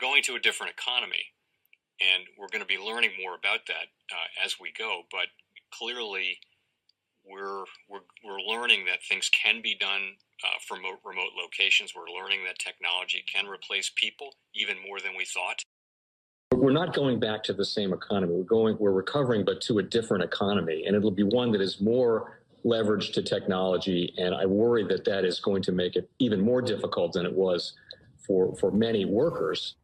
going to a different economy, and we're going to be learning more about that as we go. But clearly, we're learning that things can be done from remote locations. We're learning that technology can replace people even more than we thought. We're not going back to the same economy. We're recovering, but to a different economy, and it'll be one that is more leveraged to technology. And I worry that that is going to make it even more difficult than it was for many workers.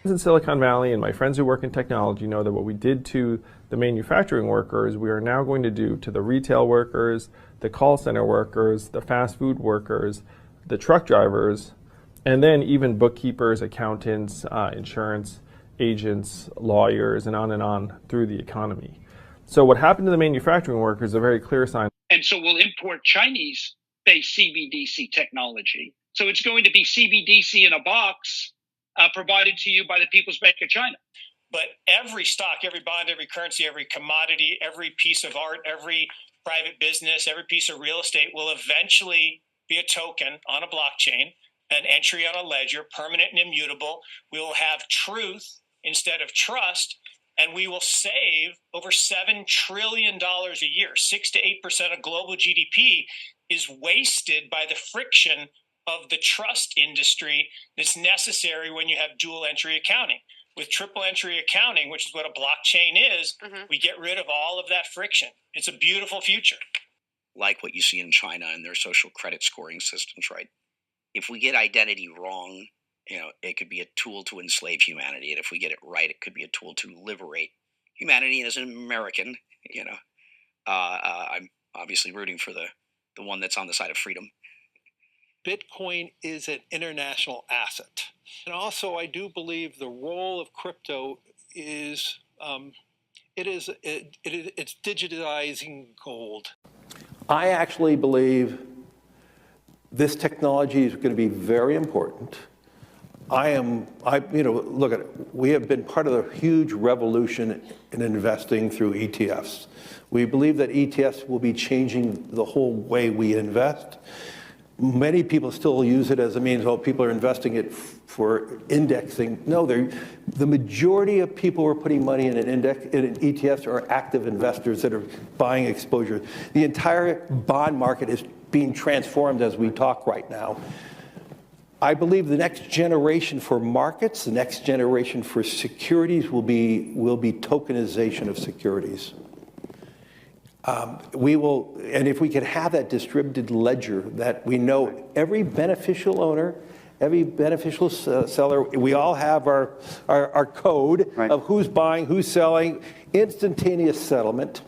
In Silicon Valley, and my friends who work in technology know that what we did to the manufacturing workers, we are now going to do to the retail workers, the call center workers, the fast food workers, the truck drivers, and then even bookkeepers, accountants, insurance agents, lawyers, and on through the economy. So what happened to the manufacturing workers is a very clear sign. And so we'll import Chinese-based CBDC technology. So it's going to be CBDC in a box provided to you by the People's Bank of China. But every stock, every bond, every currency, every commodity, every piece of art, every private business, every piece of real estate will eventually be a token on a blockchain, an entry on a ledger, permanent and immutable. We will have truth instead of trust, and we will save over $7 trillion a year. 6 to 8% of global GDP is wasted by the friction of the trust industry that's necessary when you have dual entry accounting. With triple entry accounting, which is what a blockchain is, we get rid of all of that friction. It's a beautiful future. Like what you see in China and their social credit scoring systems, right? If we get identity wrong, it could be a tool to enslave humanity. And if we get it right, it could be a tool to liberate humanity. And as an American, I'm obviously rooting for the one that's on the side of freedom. Bitcoin is an international asset. And also, I do believe the role of crypto is, it's digitizing gold. I actually believe this technology is going to be very important. Look at it. We have been part of a huge revolution in investing through ETFs. We believe that ETFs will be changing the whole way we invest. Many people still use it as a means, people are investing it for indexing. No, the majority of people who are putting money in in ETFs are active investors that are buying exposure. The entire bond market is being transformed as we talk right now. I believe the next generation for markets, the next generation for securities will be tokenization of securities. And if we could have that distributed ledger that we know every beneficial owner, every beneficial seller, we all have our code of who's buying, who's selling, instantaneous settlement.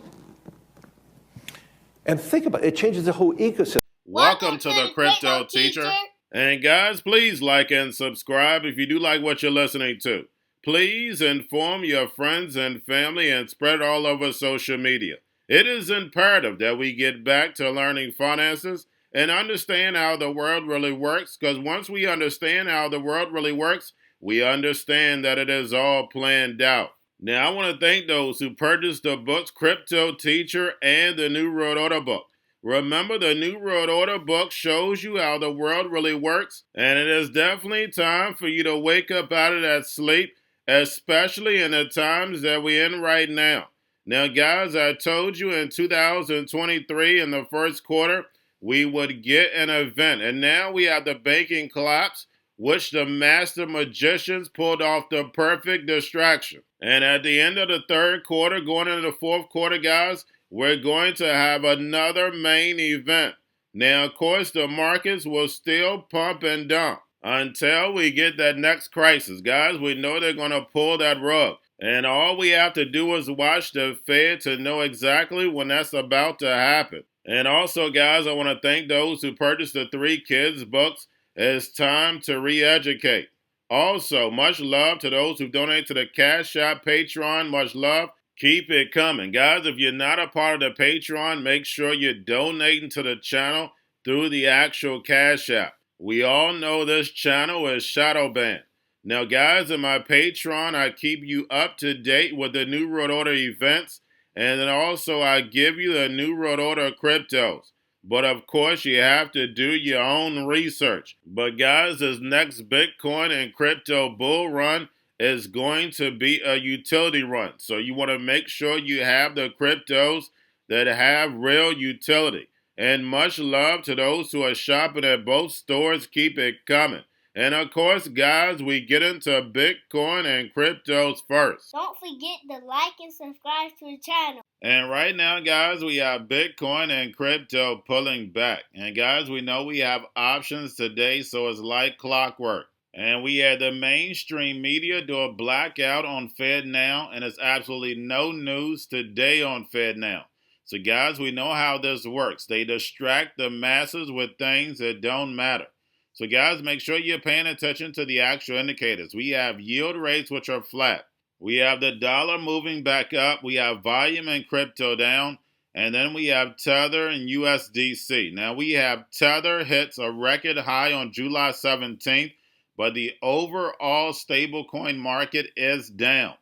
And think about it, it changes the whole ecosystem. Welcome to the Crypto Teacher. And guys, please like and subscribe if you do like what you're listening to. Please inform your friends and family and spread it all over social media. It is imperative that we get back to learning finances and understand how the world really works, because once we understand how the world really works, we understand that it is all planned out. Now, I want to thank those who purchased the books Cryptoteacher and the New World Order book. Remember, the New World Order book shows you how the world really works, and it is definitely time for you to wake up out of that sleep, especially in the times that we're in right now. Now, guys, I told you in 2023 in the first quarter, we would get an event. And now we have the banking collapse, which the master magicians pulled off the perfect distraction. And at the end of the third quarter, going into the fourth quarter, guys, we're going to have another main event. Now, of course, the markets will still pump and dump until we get that next crisis. Guys, we know they're going to pull that rug. And all we have to do is watch the Fed to know exactly when that's about to happen. And also, guys, I want to thank those who purchased the 3 Kids books. It's time to re-educate. Also, much love to those who donate to the Cash App, Patreon. Much love. Keep it coming. Guys, if you're not a part of the Patreon, make sure you're donating to the channel through the actual Cash App. We all know this channel is shadow banned. Now, guys, in my Patreon, I keep you up to date with the New World Order events, and then also I give you the New World Order cryptos. But, of course, you have to do your own research. But, guys, this next Bitcoin and crypto bull run is going to be a utility run. So you want to make sure you have the cryptos that have real utility. And much love to those who are shopping at both stores. Keep it coming. And of course, guys, we get into Bitcoin and cryptos first. Don't forget to like and subscribe to the channel. And right now, guys, we have Bitcoin and crypto pulling back. And guys, we know we have options today, so it's like clockwork. And we had the mainstream media do a blackout on FedNow, and it's absolutely no news today on FedNow. So guys, we know how this works. They distract the masses with things that don't matter. So guys, make sure you're paying attention to the actual indicators. We have yield rates, which are flat. We have the dollar moving back up. We have volume and crypto down. And then we have Tether and USDC. Now we have Tether hits a record high on July 17th, but the overall stablecoin market is down.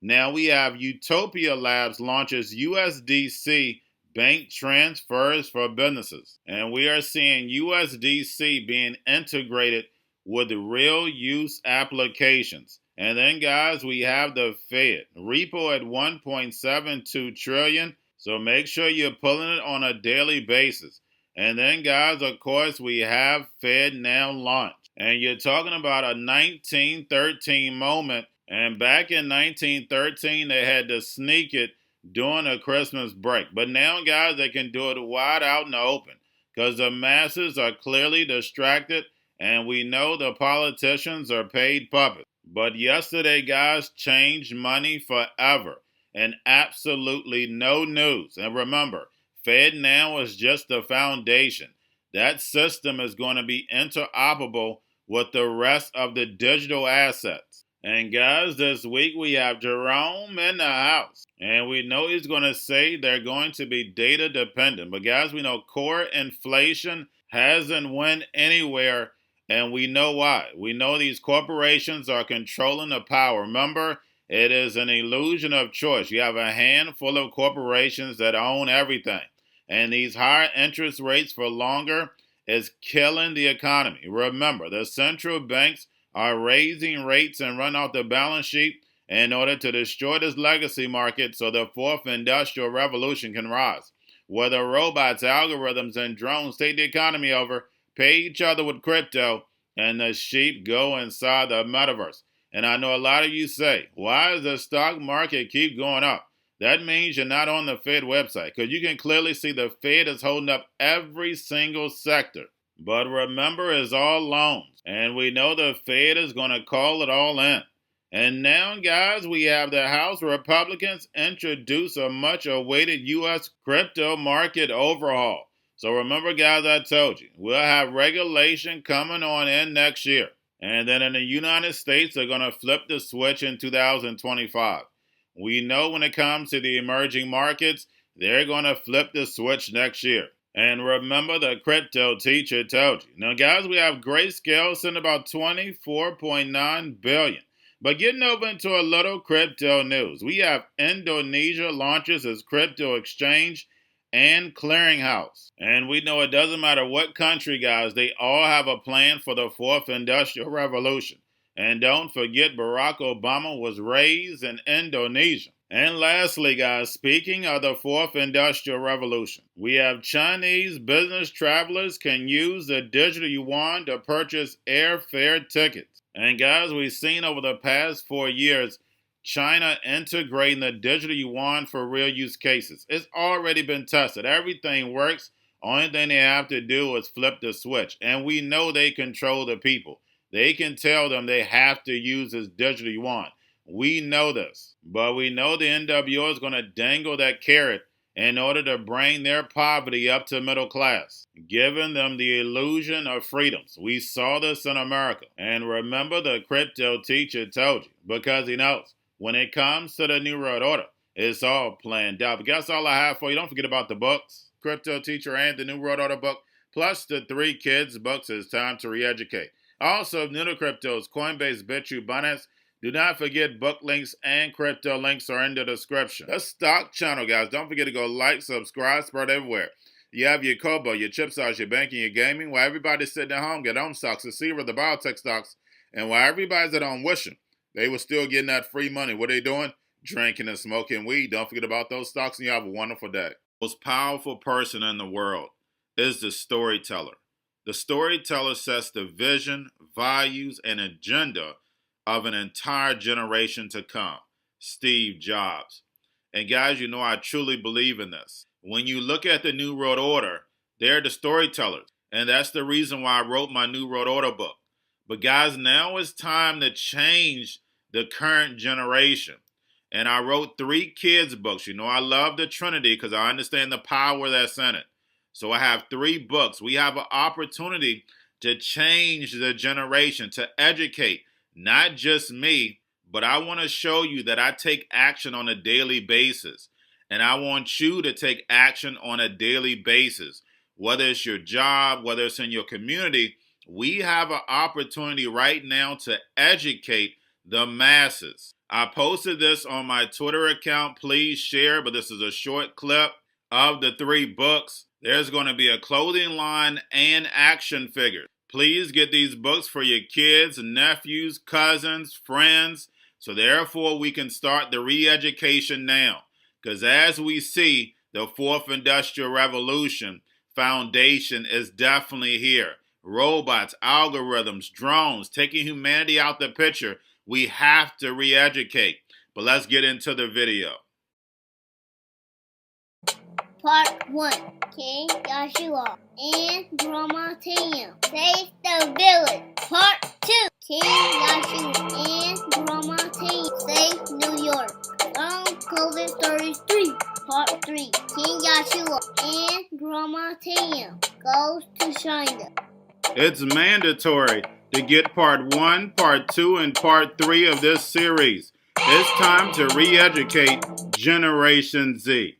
Now we have Utopia Labs launches USDC bank transfers for businesses. And we are seeing USDC being integrated with real use applications. And then, guys, we have the Fed. Repo at 1.72 trillion. So make sure you're pulling it on a daily basis. And then, guys, of course, we have FedNow launch. And you're talking about a 1913 moment. And back in 1913, they had to sneak it during a Christmas break. But now, guys, they can do it wide out in the open because the masses are clearly distracted, and we know the politicians are paid puppets. But yesterday, guys, changed money forever, and absolutely no news. And remember, FedNow is just the foundation. That system is going to be interoperable with the rest of the digital assets. And guys, this week we have Jerome in the house. And we know he's going to say they're going to be data dependent. But guys, we know core inflation hasn't went anywhere. And we know why. We know these corporations are controlling the power. Remember, it is an illusion of choice. You have a handful of corporations that own everything. And these higher interest rates for longer is killing the economy. Remember, the central banks are raising rates and run off the balance sheet in order to destroy this legacy market so the fourth industrial revolution can rise. Whether robots, algorithms, and drones take the economy over, pay each other with crypto, and the sheep go inside the metaverse. And I know a lot of you say, why does the stock market keep going up? That means you're not on the Fed website, because you can clearly see the Fed is holding up every single sector. But remember, it's all loans. And we know the Fed is going to call it all in. And now, guys, we have the House Republicans introduce a much-awaited U.S. crypto market overhaul. So remember, guys, I told you, we'll have regulation coming on in next year. And then in the United States, they're going to flip the switch in 2025. We know when it comes to the emerging markets, they're going to flip the switch next year. And remember, the crypto teacher told you. Now, guys, we have Grayscale sending about $24.9 billion. But getting over into a little crypto news, we have Indonesia launches its crypto exchange and clearinghouse. And we know it doesn't matter what country, guys, they all have a plan for the fourth industrial revolution. And don't forget, Barack Obama was raised in Indonesia. And lastly, guys, speaking of the fourth industrial revolution, we have Chinese business travelers can use the Digital Yuan to purchase airfare tickets. And guys, we've seen over the past 4 years, China integrating the Digital Yuan for real use cases. It's already been tested. Everything works. Only thing they have to do is flip the switch. And we know they control the people. They can tell them they have to use this Digital Yuan. We know this, but we know the NWO is going to dangle that carrot in order to bring their poverty up to middle class, giving them the illusion of freedoms. We saw this in America. And remember, the crypto teacher told you, because he knows when it comes to the New World Order, it's all planned out. But that's all I have for you. Don't forget about the books, Crypto Teacher and the New World Order book, plus the 3 kids books. It's time to re-educate. Also, new to cryptos, Coinbase, Bitrue, Binance. Do not forget book links and crypto links are in the description. The stock channel, guys. Don't forget to go like, subscribe, spread everywhere. You have your Kobo, your chip stocks, your banking, your gaming. While everybody's sitting at home, get home stocks, the Xrp, the biotech stocks. And while everybody's at home wishing They were still getting that free money. What are they doing? Drinking and smoking weed. Don't forget about those stocks, and you have a wonderful day. The most powerful person in the world is the storyteller. The storyteller sets the vision, values, and agenda of an entire generation to come. Steve Jobs. And guys, you know I truly believe in this. When you look at the New World Order, they're the storytellers. And that's the reason why I wrote my New World Order book. But guys, now it's time to change the current generation. And I wrote 3 kids' books. You know I love the Trinity because I understand the power that's in it. So I have 3 books. We have an opportunity to change the generation, to educate, not just me, but I want to show you that I take action on a daily basis. And I want you to take action on a daily basis. Whether it's your job, whether it's in your community, we have an opportunity right now to educate the masses. I posted this on my Twitter account. Please share, but this is a short clip of the 3 books. There's going to be a clothing line and action figures. Please get these books for your kids, nephews, cousins, friends, so therefore we can start the re-education now. Because as we see, the 4th Industrial Revolution foundation is definitely here. Robots, algorithms, drones, taking humanity out the picture. We have to re-educate. But let's get into the video. Part 1. King Joshua and Grandma Tam save the village. Part 2. King Joshua and Grandma Tam save New York from COVID-33. Part 3. King Joshua and Grandma Tam goes to China. It's mandatory to get part 1, part 2, and part 3 of this series. It's time to re-educate Generation Z.